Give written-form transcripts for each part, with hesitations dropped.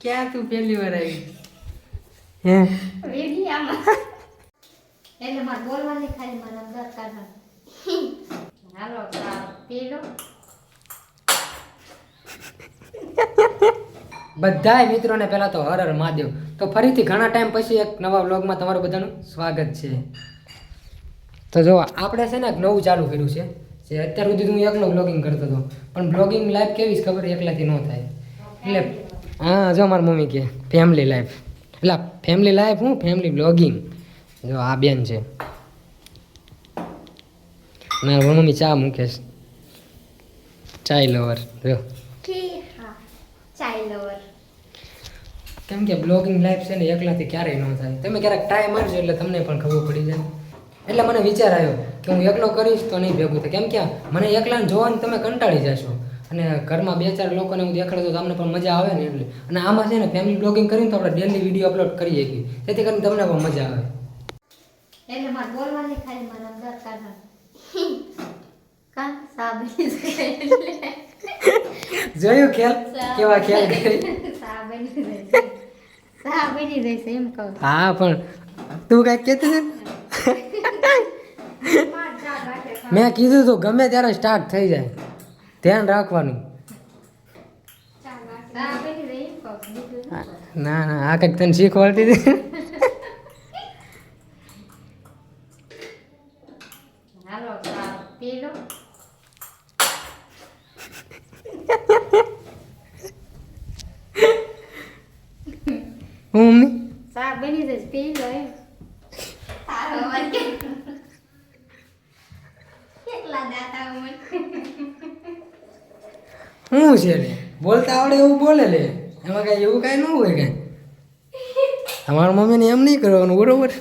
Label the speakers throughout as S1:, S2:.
S1: ક્યાં તું પહેલી વાર આવી હે
S2: વિડિયામાં એટલે મારે બોલવાની ખાલી મને અંદર કાઢવાનું હાલો પી લો
S1: બધાય મિત્રોને પહેલા તો હર હર મહાદેવ. તો ફરીથી ઘણા ટાઈમ પછી એક નવા વ્લોગમાં તમારું બધાનું સ્વાગત છે. તો જો આપણે છે ને એક નવું ચાલુ કર્યું છે જે અત્યાર સુધી હું એકલો વ્લોગિંગ કરતો હતો પણ વ્લોગિંગ લાઈફ કેવી ખબર એકલાથી ન થાય એટલે હા જો મારી મમ્મી કે ફેમિલી લાઈફ એટલે ફેમિલી લાઈફ હું ફેમિલી વ્લોગિંગ. જો આ બેન છે મારી મમ્મી ચા મૂકે છે ચાય લવર જો
S2: ચાઈ લવર
S1: કેમ કે બ્લોગિંગ લાઈફ છે ને એકલાથી ક્યારેય ન થાય. તમે ક્યારેક ટ્રાય મારજો એટલે તમને પણ ખબર પડી જાય. એટલે મને વિચાર આવ્યો કે હું એકલો કરીશ તો નહીં ભેગું થાય કેમ કે મને એકલાને જોવાની તમે કંટાળી જશો અને ઘરમાં 2-4 લોકોને હું દેખાડું તો તમને પણ મજા આવે ને એટલે. અને આમાં છે ને ફેમિલી બ્લોગિંગ કરીને તો આપણે ડેલી વિડીયો અપલોડ કરીએ છીએ જેથી કરીને તમને પણ મજા આવે.
S2: એટલે મારે બોલવાની ખાલી મને અંદર કાઢવાનું કા સાબરી
S1: જોયું ખેલ કેવા ખેલ કરી
S2: સાબરી રહેશે એમ કહું
S1: હા પણ તું કાંઈક કહેતી હતી મેં કીધું તું ગમે ત્યારે સ્ટાર્ટ થઈ જાય ધ્યાન રાખવાનું. ના ના આ કંઈક તને શીખવાડતી હતી
S2: હાલો પી લો
S1: હું મમ્મી
S2: સા બની જશે પી લો એમ તારો અવાજ કેટલા દાતા મને
S1: શું છે લે બોલતા આવડે એવું બોલે લે એમાં કાંઈ એવું કાંઈ ન હોય કાંઈ. તમારા મમ્મીને એમ નહીં કરવાનું બરોબર.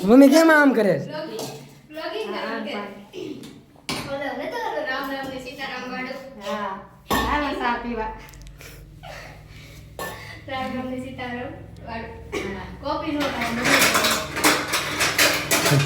S1: મમ્મી કેમ આમ કરે છે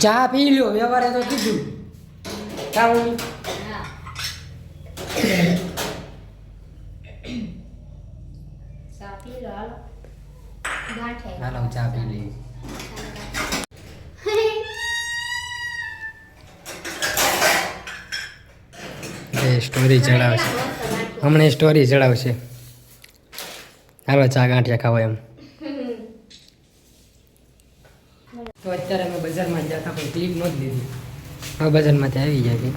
S1: ચા પી લ્યો વ્યવહારે તો કીધું ચા મમ્મી હાલો ચા પી લઈએ. સ્ટોરી ચડાવશે હમણાં સ્ટોરી ચડાવશે. હાલો ચા ગાંઠિયા ખાવા એમ. તો અત્યારે અમે બજારમાં ગયા હતા પણ ક્લિપ નહોતી લીધી. હવે બજારમાંથી આવી ગયા કે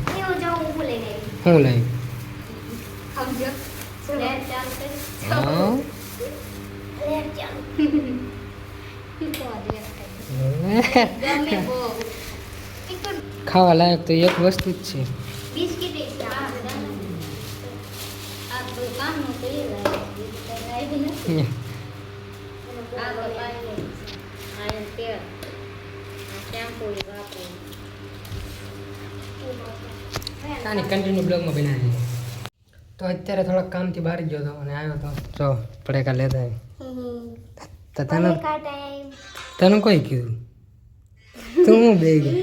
S1: શું લાવ્યું ખાવા લાયક તો એક વસ્તુ જ છે. આની કન્ટિન્યુ બ્લોગમાં બનાવી દીધી. તો અત્યારે થોડાક કામથી બહાર ગયો હતો અને આવ્યો તો જો પડેકા લેતા તો તને કોઈ કીધું તું હું બે ગઈ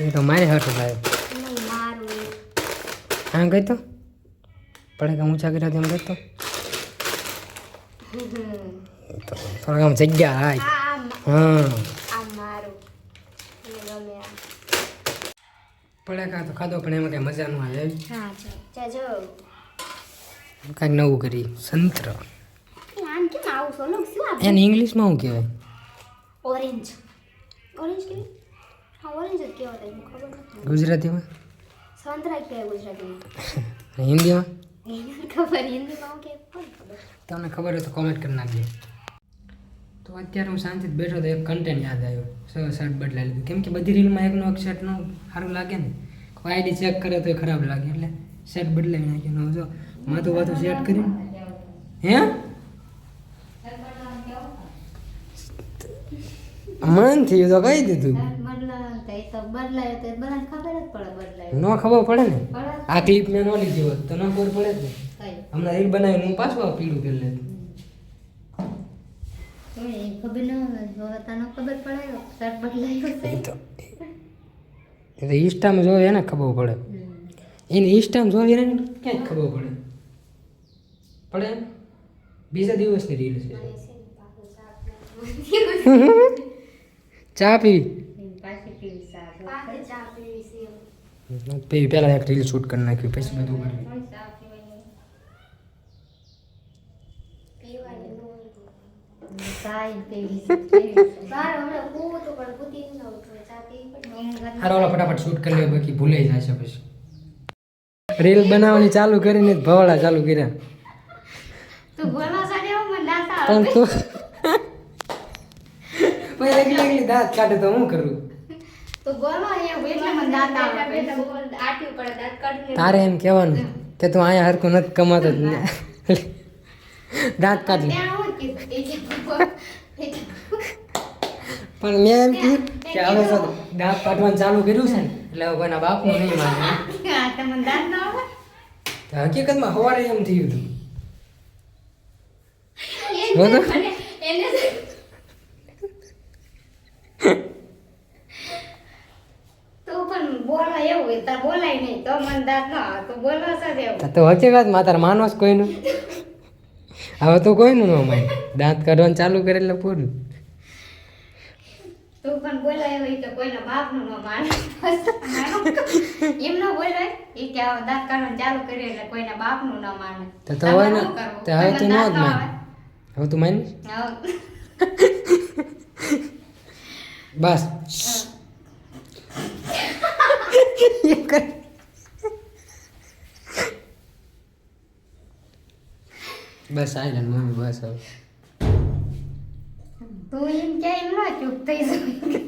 S1: એ તો મારે હટ ભાઈ હા ગઈ તો પડેકા ઊંચા કર્યા તેમ ગઈ તો થોડાક આમ જગ્યા હાય હા પડાકા તો ખાધો પણ એમાં કઈ મજા ન આવે કાંઈક નવું કરી સંત્ર એને ઇંગ્લિશમાં શું કહેવાય
S2: ઓરેન્જ ઓરેન્જ કે હા ઓરેન્જ જ કહેવાય ખબર નથી
S1: ગુજરાતીમાં
S2: સંતરા કહેવાય ગુજરાતીમાં
S1: હિન્દીમાં
S2: ખબર હિન્દીમાં કે કોણ ખબર
S1: તમને ખબર હોય તો કોમેન્ટ કરી નાખજો. તો અત્યારે હું શાંતિથી બેઠો તો એક કન્ટેન્ટ યાદ આવ્યો શર્ટ બદલાઈ લીધું કેમ કે બધી રીલમાં એકનો એક શર્ટ નો સારું લાગે ને કોઈ આઈડી ચેક કરે તો ખરાબ લાગે એટલે શર્ટ બદલાવી નાખ્યું. જો માથું વાતું સેટ કર્યું હે મન થયું તો કહી દીધું ન ખબર પડે ને આ ક્લિપ મેં ન લીધી હોત તો ન ખબર પડે જ ને. હમણાં રીલ બનાવીને હું પાછું પીળું કરી લેતું. એ તો ઇન્સ્ટામાં જોવે એને ખબર પડે એને ઇન્સ્ટામાં જોવે એને ક્યાંય ખબર પડે પડે એમ? બીજા દિવસની રીલ છે ચા પીવી પીવી પહેલા એક રીલ શૂટ કરી નાખ્યું પછી બધું કર્યું હારો ઓલા ફટાફટ શૂટ કરી લે બાકી ભૂલાઈ જશે પછી રીલ બનાવવાની ચાલુ કરીને જ ભવાડા ચાલુ કર્યા પણ તું પછી એકલી એકલી દાંત કાઢે તો હું કરું તારે એમ કહેવાનું કે તું અહીંયા હરખું નથી કમાતો જ ને. દાંત કાઢ લે પણ મેં એમ કીધું કે હવે જો દાંત કાઢવાનું ચાલુ કર્યું છે ને એટલે હવે કોઈના બાપનું નહીં માને તો હકીકતમાં સવારે એમ થયું હતું બોલો તો હકીકતમાં તારે માનવા કોઈનું હવે તો કોઈનું ન માને દાંત કાઢવાનું ચાલુ કરે એટલે પૂરું
S2: તું પણ બોલાય હોય તો કોઈના બાપનું ન માને એમ ન બોલાય એ કે આ દાંત કાઢવાનું ચાલુ કરી એટલે કોઈના બાપનું ન માને
S1: તો હોય ને તો હવે તું ન જ માન હવે તું માનીશ બસ બસ આઈ મમ્મી બસ હવે
S2: તું એમ કે એમ ન ચૂપ થઈ જાય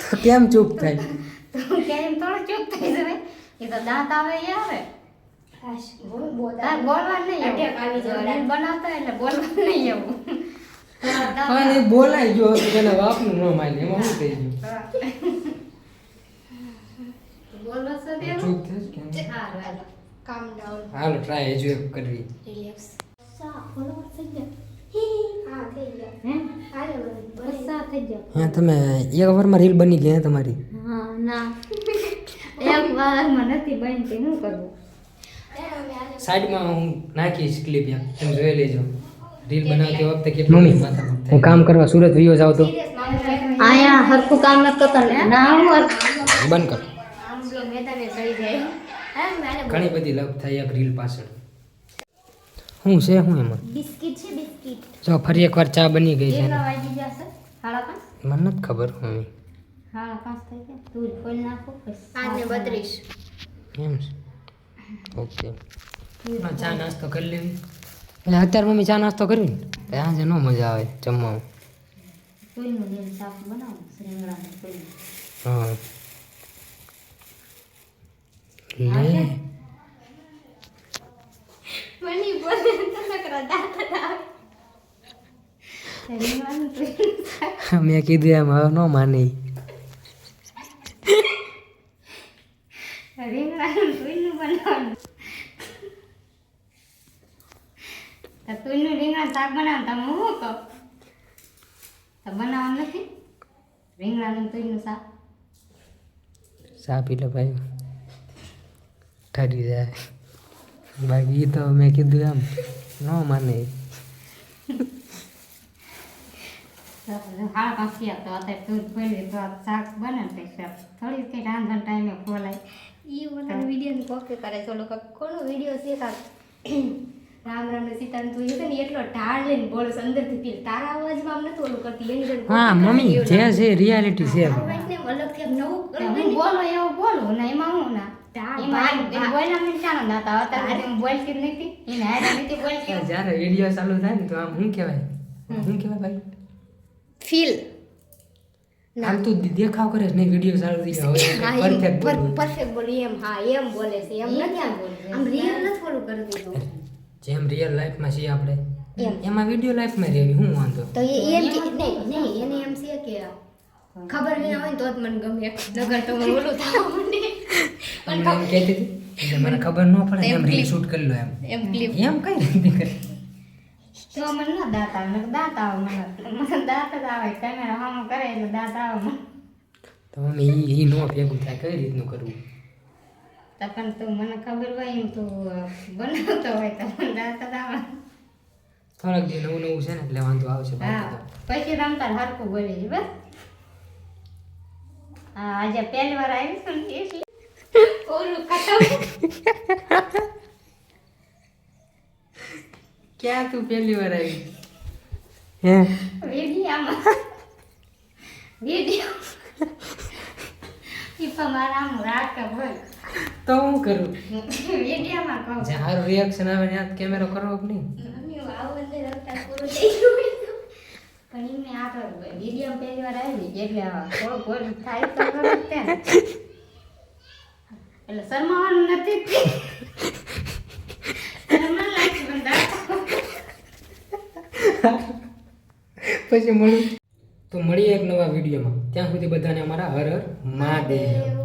S1: તો કેમ ચૂપ થાય
S2: તું કે એમ થોડું ચૂપ થઈ જાય એ તો દાંત આવે એ આવે બોલવા નહીં બનાવતા એટલે બોલવા નહીં એવું
S1: પણ એ બોલાઈ ગયો તો તેના બાપનું ન માને એમાં શું થઈ ગયું
S2: બોલો છો તે
S1: ચૂપ થઈશ કેમ
S2: કામ ડાઉન
S1: હાલો ટ્રાય હજુ એક કરવી
S2: રિલેક્સ સા ફોલોવર થઈ ગયા હા થઈ ગયા હાલો બસ સા થઈ ગયા
S1: હા તમે એક વારમાં રીલ બની ગઈ હે તમારી
S2: હા ના એક વારમાં નથી બનતી શું કરવું
S1: સાઈડમાં હું નાખીશ ક્લિપ યાર તમે જોઈ લેજો રીલ બનાવતી વખતે કેટલું માથા હું કામ કરવા સુરત વિયો જાવ તો
S2: આયા હરખું કામ ન કરતા ના હું
S1: બંધ કર
S2: આમ જો મેદાને ચડી જાય હા મેને
S1: ઘણી બધી લપ થાય એક રીલ પાછળ શું છે હું એમાં
S2: બિસ્કિટ છે બિસ્કિટ
S1: જો ફરી એકવાર ચા બની ગઈ છે
S2: કેટલા વાગી જશે 5:30
S1: મને નથી ખબર મમ્મી
S2: 5:30 થઈ ગયા તું ખોલ નાખો 5:32
S1: એમ છે ઓકે ચા નાસ્તો કરી લેવી એટલે અત્યારે મમ્મી ચા નાસ્તો કરવી ને આજે ન મજા આવે જમવામાં
S2: ફૂલનું લીલું શાક બનાવો રીંગણાનું ફૂલ
S1: હા લે
S2: મની બોલે તો નકરા દાંત આવે રીંગણાનું ફૂલ
S1: મેં કીધું એમ હવે ન માને
S2: રીંગણાનું ફૂલનું બનાવવાનું તો તુંનું રીંગણા શાક બનાવ તમે હું કહો તો બનાવવાનું નથી રીંગણાનું તુંનું શાક
S1: ચા પી લે ભાઈ ઠરી જાય બાકી તો મેં કીધું એમ ન માને
S2: 5:30 તો અત્યારે દૂધ ખોલી તો શાક બને ને પછી થોડી કંઈ રાંધણ ટાઈમે ખોલાય એ મને વિડીયો કોકે કરે છે લોકો કોનો વિડીયો છે કાક રામ રામ ને સીતારામ તું છે ને એટલો ઢાળ લઈને બોલસ અંદરથી ફીલ તારા અવાજમાં આમ નથી ઓલું કરતી એની જોડે
S1: હા મમ્મી જે છે રિયાલિટી છે
S2: અલગથી આમ નવું હું બોલો એવું બોલું ને એમાં હું ના એમાં બોલના મને ચાલો ના હતા અત્યારે હું બોલતી જ નથી એને હારે નથી બોલતી
S1: જ્યારે વિડીયો ચાલુ થાય ને તો આમ શું કહેવાય ભાઈ
S2: ફીલ
S1: આમ તું દેખાવ કરે નહીં વિડીયો ચાલુ થઈ ગયો પરફેક્ટ
S2: પરફેક્ટ બોલી એમ હા એમ બોલે છે એમ નથી આમ રિયલ નથી બોલું કરતી તો
S1: જેમ રિયલ લાઈફમાં છીએ આપણે એમાં વિડીયો લાઈફમાં રહેવી હું વાંધો
S2: તો એ એમ કે નહીં એને એમ છે કે ખબર નહીં હોય તો જ મને ગમે નગર તો મને ઓલું થાવ મને
S1: પણ એમ કહેતી હતી મને ખબર ન પડે એમ રીલ શૂટ કરી લો
S2: એમ ક્લિપ
S1: એમ કઈ રીતે કરે
S2: તો મને ના દાંત આવે મને દાંત આવે મને દાંત જ આવે કેમેરા હામો કરે એટલે દાંત આવે મને
S1: તો મમ્મી ઈ નો ભેગું થાય કઈ રીતનું કરવું
S2: તો પણ તું મને ખબર હોય એમ તું બનાવતો હોય તો મને દાંત જ આવે
S1: થોડાક દી નવું નવું છે ને એટલે વાંધો આવશે
S2: હા
S1: બાકી તો
S2: પછી રમતા હરખું બોલે છે બસ હા આજે પહેલી વાર આવી છું ને એટલે ઓલું ખતમ
S1: ક્યાં તું પહેલી વાર આવી હે
S2: વિડીયો ઈપા મારા આમ રાખ બોલ
S1: તો હું કરું
S2: વિડીયોમાં કહું
S1: જે સારું રિએક્શન આવે ને યાદ કેમેરો કરવો કે નહીં
S2: મમ્મી આવું અંદર રમતા પૂરું થઈ ગયું પણ એમને આપણે વિડીયો પહેલી વાર આવી એટલે થોડું ગોળ થાય તો ખરું જ તે ને. એટલે શરમાવાનું નથી જ તે. શરમા લાગે પણ દાખલો.
S1: પછી મળું તો મળીએ એક નવા વિડીયોમાં ત્યાં સુધી બધાને અમારા હર હર મહાદેવ